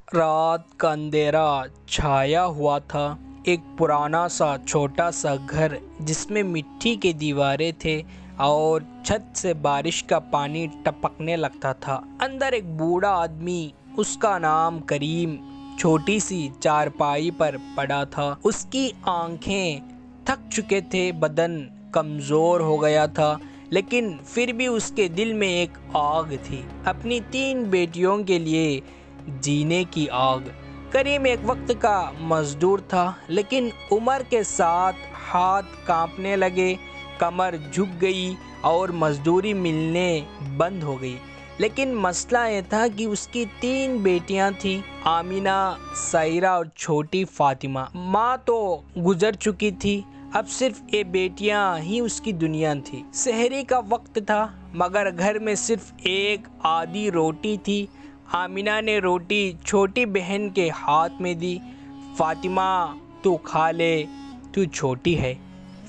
رات کا اندھیرا چھایا ہوا تھا۔ ایک پرانا سا چھوٹا سا گھر جس میں مٹی کے دیواریں تھے اور چھت سے بارش کا پانی ٹپکنے لگتا تھا۔ اندر ایک بوڑھا آدمی، اس کا نام کریم، چھوٹی سی چارپائی پر پڑا تھا۔ اس کی آنکھیں تھک چکے تھے، بدن کمزور ہو گیا تھا، لیکن پھر بھی اس کے دل میں ایک آگ تھی، اپنی 3 بیٹیوں کے لیے جینے کی آگ۔ کریم ایک وقت کا مزدور تھا، لیکن عمر کے ساتھ ہاتھ کانپنے لگے، کمر جھک گئی اور مزدوری ملنے بند ہو گئی۔ لیکن مسئلہ یہ تھا کہ اس کی 3 بیٹیاں تھیں، آمینہ، سائرہ اور چھوٹی فاطمہ۔ ماں تو گزر چکی تھی، اب صرف یہ بیٹیاں ہی اس کی دنیا تھی۔ سحری کا وقت تھا، مگر گھر میں صرف ایک آدھی روٹی تھی۔ آمینہ نے روٹی چھوٹی بہن کے ہاتھ میں دی۔ فاطمہ، تو کھا لے، تو چھوٹی ہے۔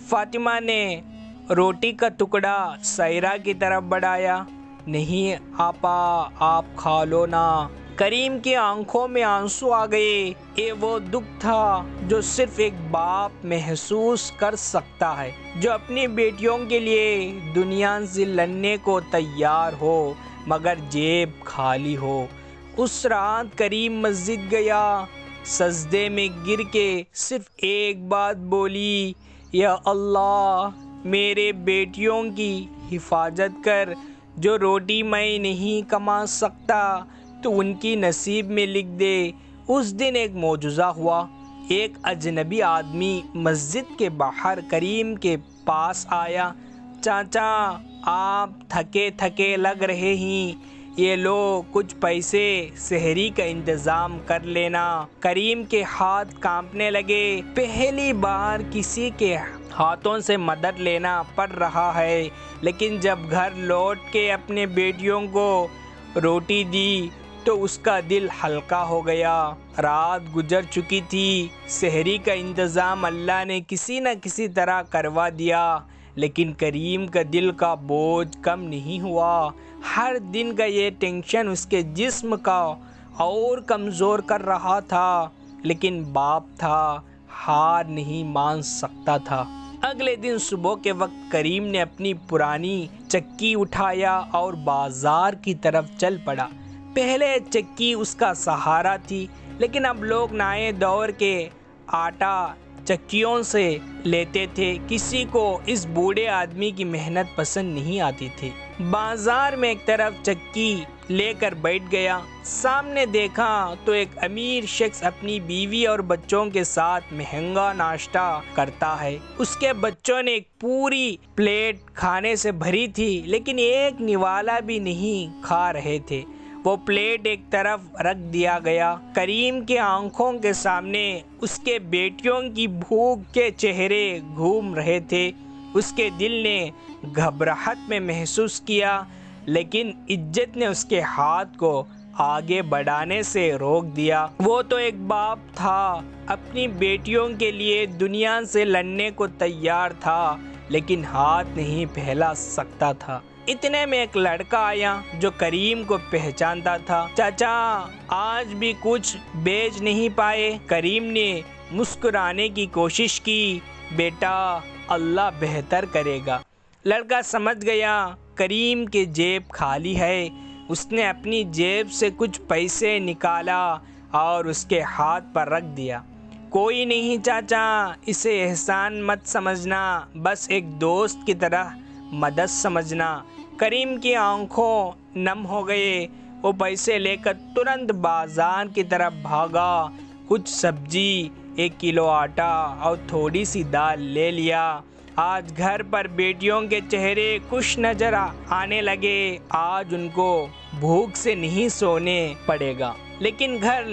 فاطمہ نے روٹی کا ٹکڑا سائرہ کی طرف بڑھایا۔ نہیں آپا، آپ کھا لو نا۔ کریم کی آنکھوں میں آنسو آ گئے۔ یہ وہ دکھ تھا جو صرف ایک باپ محسوس کر سکتا ہے، جو اپنی بیٹیوں کے لیے دنیا سے لڑنے کو تیار ہو مگر جیب خالی ہو۔ اس رات کریم مسجد گیا، سجدے میں گر کے صرف ایک بات بولی، یا اللہ، میرے بیٹیوں کی حفاظت کر۔ جو روٹی میں نہیں کما سکتا تو ان کی نصیب میں لکھ دے۔ اس دن ایک معجزہ ہوا۔ ایک اجنبی آدمی مسجد کے باہر کریم کے پاس آیا۔ چاچا، آپ تھکے تھکے لگ رہے ہیں، یہ لو کچھ پیسے، سحری کا انتظام کر لینا۔ کریم کے ہاتھ کانپنے لگے۔ پہلی بار کسی کے ہاتھوں سے مدد لینا پڑ رہا ہے، لیکن جب گھر لوٹ کے اپنے بیٹیوں کو روٹی دی تو اس کا دل ہلکا ہو گیا۔ رات گزر چکی تھی، سحری کا انتظام اللہ نے کسی نہ کسی طرح کروا دیا، لیکن کریم کا دل کا بوجھ کم نہیں ہوا۔ ہر دن کا یہ ٹینشن اس کے جسم کا اور کمزور کر رہا تھا، لیکن باپ تھا، ہار نہیں مان سکتا تھا۔ اگلے دن صبح کے وقت کریم نے اپنی پرانی چکی اٹھایا اور بازار کی طرف چل پڑا۔ پہلے چکی اس کا سہارا تھی، لیکن اب لوگ نئے دور کے آٹا چکیوں سے لیتے تھے۔ کسی کو اس بوڑھے آدمی کی محنت پسند نہیں آتی تھی۔ بازار میں ایک طرف چکی لے کر بیٹھ گیا۔ سامنے دیکھا تو ایک امیر شخص اپنی بیوی اور بچوں کے ساتھ مہنگا ناشتہ کرتا ہے۔ اس کے بچوں نے ایک پوری پلیٹ کھانے سے بھری تھی، لیکن ایک نوالا بھی نہیں کھا رہے تھے۔ وہ پلیٹ ایک طرف رکھ دیا گیا۔ کریم کی آنکھوں کے سامنے اس کے بیٹیوں کی بھوک کے چہرے گھوم رہے تھے۔ اس کے دل نے گھبراہٹ میں محسوس کیا، لیکن عزت نے اس کے ہاتھ کو آگے بڑھانے سے روک دیا۔ وہ تو ایک باپ تھا، اپنی بیٹیوں کے لیے دنیا سے لڑنے کو تیار تھا، لیکن ہاتھ نہیں پھیلا سکتا تھا۔ اتنے میں ایک لڑکا آیا جو کریم کو پہچانتا تھا۔ چاچا، آج بھی کچھ بیچ نہیں پائے؟ کریم نے مسکرانے کی کوشش کی۔ بیٹا، اللہ بہتر کرے گا۔ لڑکا سمجھ گیا کریم کی جیب خالی ہے۔ اس نے اپنی جیب سے کچھ پیسے نکالا اور اس کے ہاتھ پر رکھ دیا۔ کوئی نہیں چاچا، اسے احسان مت سمجھنا، بس ایک دوست کی طرح مدد سمجھنا۔ کریم کی آنکھوں نم ہو گئے۔ وہ پیسے لے کر ترنت بازار کی طرف بھاگا۔ کچھ سبزی، 1 کلو آٹا اور تھوڑی سی دال لے لیا۔ آج گھر پر بیٹیوں کے چہرے خوش نظر آنے لگے۔ آج ان کو بھوک سے نہیں سونے پڑے گا۔ لیکن گھر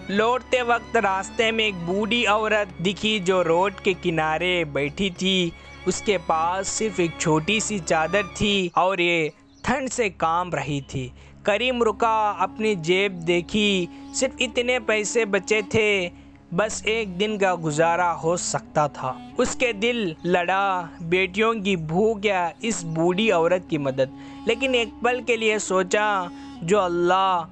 لوٹتے وقت راستے میں ایک بوڑھی عورت دکھی جو روڈ کے کنارے بیٹھی تھی۔ اس کے پاس صرف ایک چھوٹی سی چادر تھی اور یہ ٹھنڈ سے کانپ رہی تھی۔ کریم رکا، اپنی جیب دیکھی، صرف اتنے پیسے بچے تھے، بس ایک دن کا گزارا ہو سکتا تھا۔ اس کے دل لڑا، بیٹیوں کی بھوک یا اس بوڑھی عورت کی مدد؟ لیکن ایک پل کے لیے سوچا، جو اللہ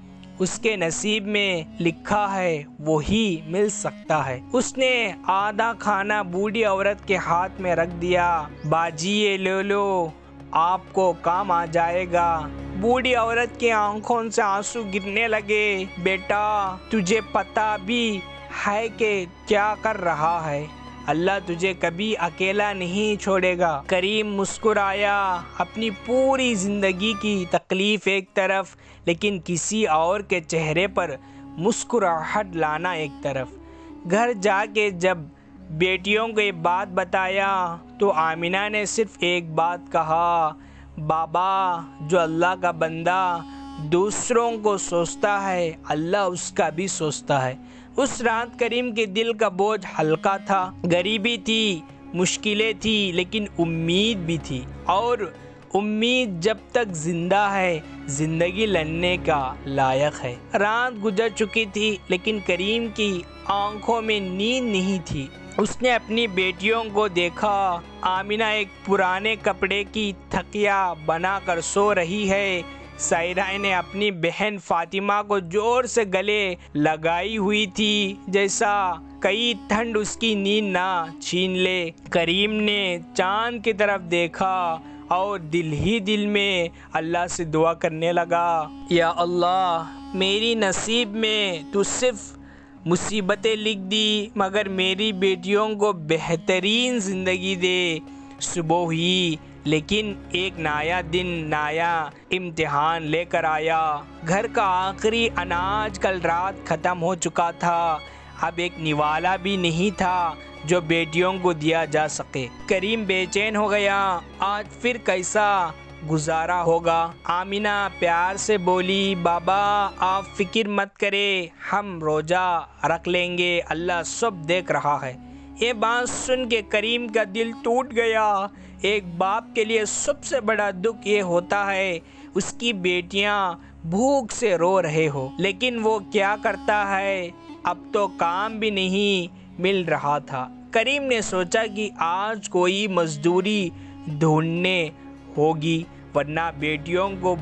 اس کے نصیب میں لکھا ہے وہی مل سکتا ہے۔ اس نے آدھا کھانا بوڑھی عورت کے ہاتھ میں رکھ دیا۔ باجی یہ لے لو، آپ کو کام آ جائے گا۔ بوڑھی عورت کی آنکھوں سے آنسو گرنے لگے۔ بیٹا تجھے پتہ بھی ہے کہ کیا کر رہا ہے؟ اللہ تجھے کبھی اکیلا نہیں چھوڑے گا۔ کریم مسکرایا۔ اپنی پوری زندگی کی تکلیف ایک طرف، لیکن کسی اور کے چہرے پر مسکراہٹ لانا ایک طرف۔ گھر جا کے جب بیٹیوں کو یہ بات بتایا تو آمینہ نے صرف ایک بات کہا، بابا جو اللہ کا بندہ دوسروں کو سوچتا ہے اللہ اس کا بھی سوچتا ہے۔ اس رات کریم کے دل کا بوجھ ہلکا تھا۔ غریبی تھی، مشکلیں تھی، لیکن امید بھی تھی، اور امید جب تک زندہ ہے زندگی لڑنے کا لائق ہے۔ رات گزر چکی تھی لیکن کریم کی آنکھوں میں نیند نہیں تھی۔ اس نے اپنی بیٹیوں کو دیکھا۔ آمینہ ایک پرانے کپڑے کی تکیہ بنا کر سو رہی ہے۔ سائرہ نے اپنی بہن فاطمہ کو زور سے گلے لگائی ہوئی تھی، جیسا کئی ٹھنڈ اس کی نیند نہ چھین لے۔ کریم نے چاند کی طرف دیکھا اور دل ہی دل میں اللہ سے دعا کرنے لگا، یا اللہ میری نصیب میں تو صرف مصیبتیں لکھ دی، مگر میری بیٹیوں کو بہترین زندگی دے۔ صبح ہوئی لیکن ایک نیا دن نیا امتحان لے کر آیا۔ گھر کا آخری اناج کل رات ختم ہو چکا تھا۔ اب ایک نوالا بھی نہیں تھا جو بیٹیوں کو دیا جا سکے۔ کریم بے چین ہو گیا، آج پھر کیسا گزارا ہوگا؟ آمینہ پیار سے بولی، بابا آپ فکر مت کریں، ہم روزہ رکھ لیں گے، اللہ سب دیکھ رہا ہے۔ یہ بات سن کے کریم کا دل ٹوٹ گیا۔ ایک باپ کے لیے سب سے بڑا دکھ یہ ہوتا ہے اس کی بیٹیاں بھوک سے رو رہے ہو، لیکن وہ کیا کرتا ہے، اب تو کام بھی نہیں مل رہا تھا۔ کریم نے سوچا کہ آج کوئی مزدوری ڈھونڈنے ہوگی ورنہ بیٹیوں کو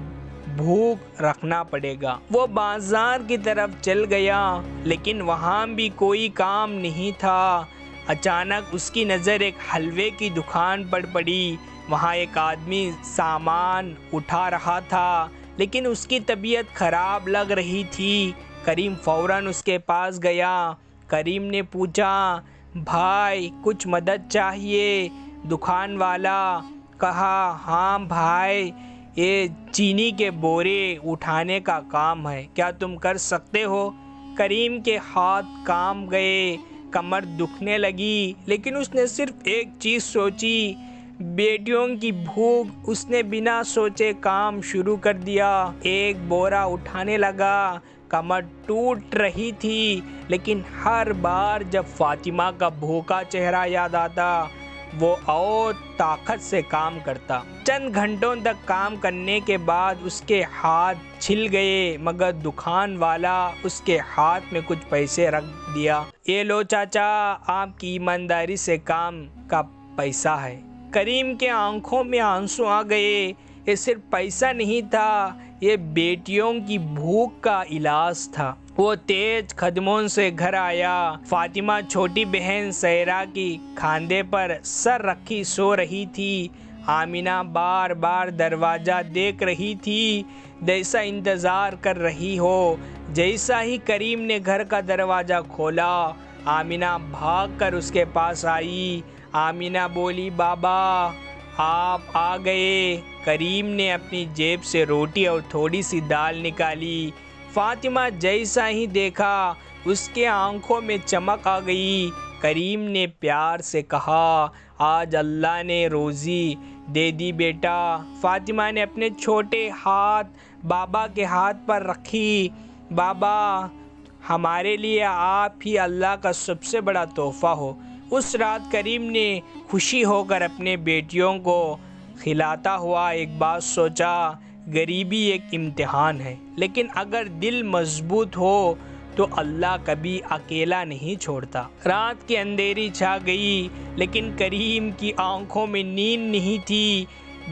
بھوک رکھنا پڑے گا۔ وہ بازار کی طرف چل گیا لیکن وہاں بھی کوئی کام نہیں تھا۔ اچانک اس کی نظر ایک حلوے کی دکان پر پڑی۔ وہاں ایک آدمی سامان اٹھا رہا تھا لیکن اس کی طبیعت خراب لگ رہی تھی۔ کریم فوراً اس کے پاس گیا۔ کریم نے پوچھا، بھائی کچھ مدد چاہیے؟ دکان والا کہا، ہاں بھائی، یہ چینی کے بورے اٹھانے کا کام ہے، کیا تم کر سکتے ہو؟ کریم کے ہاتھ کانپ گئے، کمر دکھنے لگی، لیکن اس نے صرف ایک چیز سوچی، بیٹیوں کی بھوک۔ اس نے بنا سوچے کام شروع کر دیا۔ ایک بورا اٹھانے لگا، کمر ٹوٹ رہی تھی، لیکن ہر بار جب فاطمہ کا بھوکا چہرہ یاد آتا وہ اور طاقت سے کام کرتا۔ چند گھنٹوں تک کام کرنے کے بعد اس کے ہاتھ چھل گئے، مگر دکان والا اس کے ہاتھ میں کچھ پیسے رکھ دیا۔ یہ لو چاچا، آپ کی ایمانداری سے کام کا پیسہ ہے۔ کریم کے آنکھوں میں آنسو آ گئے۔ یہ صرف پیسہ نہیں تھا، یہ بیٹیوں کی بھوک کا علاج تھا۔ وہ تیز قدموں سے گھر آیا۔ فاطمہ چھوٹی بہن سائرہ کی کاندھے پر سر رکھی سو رہی تھی۔ آمینہ بار بار دروازہ دیکھ رہی تھی، جیسا انتظار کر رہی ہو۔ جیسا ہی کریم نے گھر کا دروازہ کھولا، آمینہ بھاگ کر اس کے پاس آئی۔ آمینہ بولی، بابا آپ آ گئے۔ کریم نے اپنی جیب سے روٹی اور تھوڑی سی دال نکالی۔ فاطمہ جیسا ہی دیکھا اس کے آنکھوں میں چمک آ گئی۔ کریم نے پیار سے کہا، آج اللہ نے روزی دے دی بیٹا۔ فاطمہ نے اپنے چھوٹے ہاتھ بابا کے ہاتھ پر رکھی۔ بابا ہمارے لیے آپ ہی اللہ کا سب سے بڑا تحفہ ہو۔ اس رات کریم نے خوشی ہو کر اپنے بیٹیوں کو کھلاتا ہوا ایک بات سوچا، غریبی ایک امتحان ہے، لیکن اگر دل مضبوط ہو تو اللہ کبھی اکیلا نہیں چھوڑتا۔ رات کی اندھیری چھا گئی لیکن کریم کی آنکھوں میں نیند نہیں تھی۔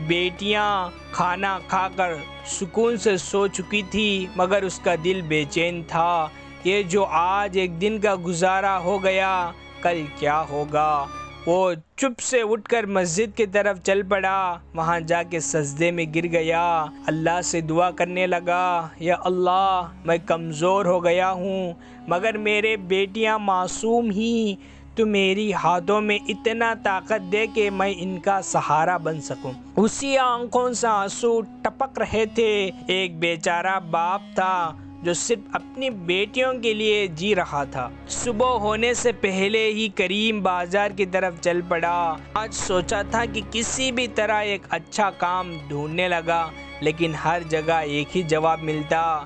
بیٹیاں کھانا کھا کر سکون سے سو چکی تھی، مگر اس کا دل بے چین تھا۔ یہ جو آج ایک دن کا گزارا ہو گیا، کل کیا ہوگا؟ وہ چپ سے اٹھ کر مسجد کی طرف چل پڑا۔ وہاں جا کے سجدے میں گر گیا، اللہ سے دعا کرنے لگا، یا اللہ، میں کمزور ہو گیا ہوں، مگر میرے بیٹیاں معصوم ہی، تو میری ہاتھوں میں اتنا طاقت دے کہ میں ان کا سہارا بن سکوں۔ اسی آنکھوں سے آنسو ٹپک رہے تھے۔ ایک بیچارہ باپ تھا جو صرف اپنی بیٹیوں کے لیے جی رہا تھا۔ صبح ہونے سے پہلے ہی کریم بازار کی طرف چل پڑا۔ آج سوچا تھا کہ کسی بھی طرح ایک اچھا کام ڈھونڈنے لگا، لیکن ہر جگہ ایک ہی جواب ملتا،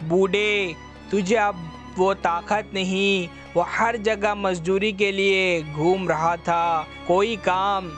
بوڑھے، تجھے اب وہ طاقت نہیں۔ وہ ہر جگہ مزدوری کے لیے گھوم رہا تھا، کوئی کام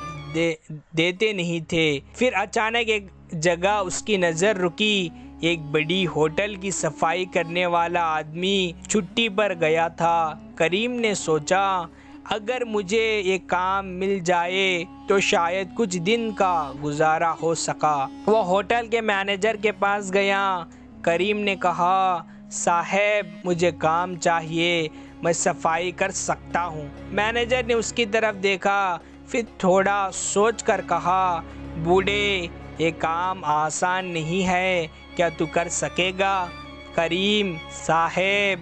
دیتے نہیں تھے۔ پھر اچانک ایک جگہ اس کی نظر رکی۔ ایک بڑی ہوٹل کی صفائی کرنے والا آدمی چھٹی پر گیا تھا۔ کریم نے سوچا، اگر مجھے یہ کام مل جائے تو شاید کچھ دن کا گزارا ہو سکا۔ وہ ہوٹل کے مینیجر کے پاس گیا۔ کریم نے کہا، صاحب، مجھے کام چاہیے، میں صفائی کر سکتا ہوں۔ مینیجر نے اس کی طرف دیکھا، پھر تھوڑا سوچ کر کہا، بوڑھے، یہ کام آسان نہیں ہے، کیا تو کر سکے گا؟ کریم، صاحب،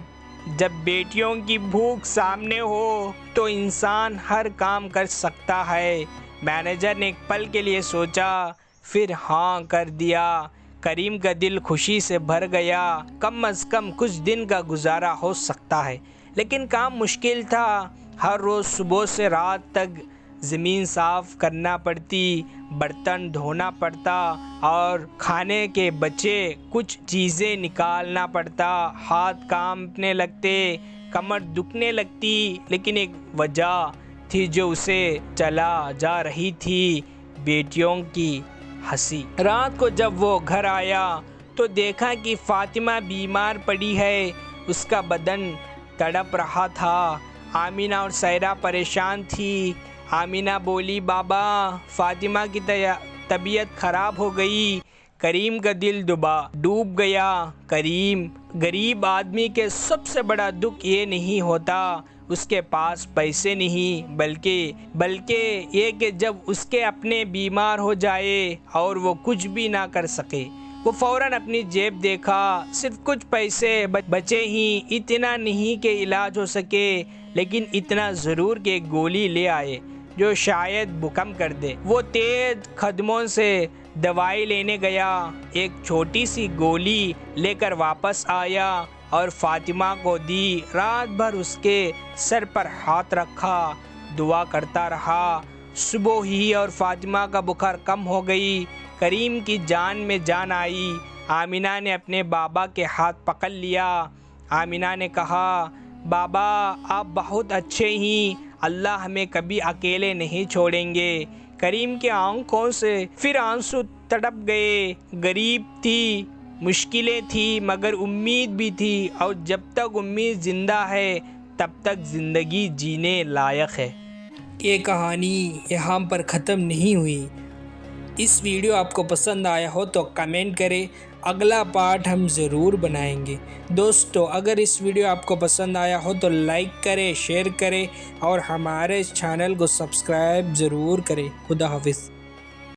جب بیٹیوں کی بھوک سامنے ہو تو انسان ہر کام کر سکتا ہے۔ مینیجر نے ایک پل کے لیے سوچا، پھر ہاں کر دیا۔ کریم کا دل خوشی سے بھر گیا، کم از کم کچھ دن کا گزارا ہو سکتا ہے۔ لیکن کام مشکل تھا۔ ہر روز صبح سے رات تک زمین صاف کرنا پڑتی، برتن دھونا پڑتا اور کھانے کے بچے کچھ چیزیں نکالنا پڑتا۔ ہاتھ کانپنے لگتے، کمر دکھنے لگتی، لیکن ایک وجہ تھی جو اسے چلا جا رہی تھی، بیٹیوں کی ہنسی۔ رات کو جب وہ گھر آیا تو دیکھا کہ فاطمہ بیمار پڑی ہے، اس کا بدن تڑپ رہا تھا۔ آمینہ اور سائرہ پریشان تھی۔ آمینہ بولی، بابا، فاطمہ کی طبیعت خراب ہو گئی۔ کریم کا دل ڈوب گیا۔ کریم، غریب آدمی کے سب سے بڑا دکھ یہ نہیں ہوتا اس کے پاس پیسے نہیں، بلکہ یہ کہ جب اس کے اپنے بیمار ہو جائے اور وہ کچھ بھی نہ کر سکے۔ وہ فوراً اپنی جیب دیکھا، صرف کچھ پیسے بچے ہی، اتنا نہیں کہ علاج ہو سکے، لیکن اتنا ضرور کہ ایک گولی لے آئے جو شاید بکم کر دے۔ وہ تیز قدموں سے دوائی لینے گیا، ایک چھوٹی سی گولی لے کر واپس آیا اور فاطمہ کو دی۔ رات بھر اس کے سر پر ہاتھ رکھا، دعا کرتا رہا۔ صبح ہی اور فاطمہ کا بخار کم ہو گئی۔ کریم کی جان میں جان آئی۔ آمینہ نے اپنے بابا کے ہاتھ پکڑ لیا۔ آمینہ نے کہا، بابا، آپ بہت اچھے ہیں، اللہ ہمیں کبھی اکیلے نہیں چھوڑیں گے۔ کریم کی آنکھوں سے پھر آنسو تڑپ گئے۔ غریب تھی، مشکلیں تھی، مگر امید بھی تھی، اور جب تک امید زندہ ہے تب تک زندگی جینے لائق ہے۔ یہ کہانی یہاں پر ختم نہیں ہوئی۔ اس ویڈیو آپ کو پسند آیا ہو تو کمنٹ کریں، اگلا پارٹ ہم ضرور بنائیں گے۔ دوستو، اگر اس ویڈیو آپ کو پسند آیا ہو تو لائک کریں، شیئر کریں اور ہمارے چینل کو سبسکرائب ضرور کریں۔ خدا حافظ۔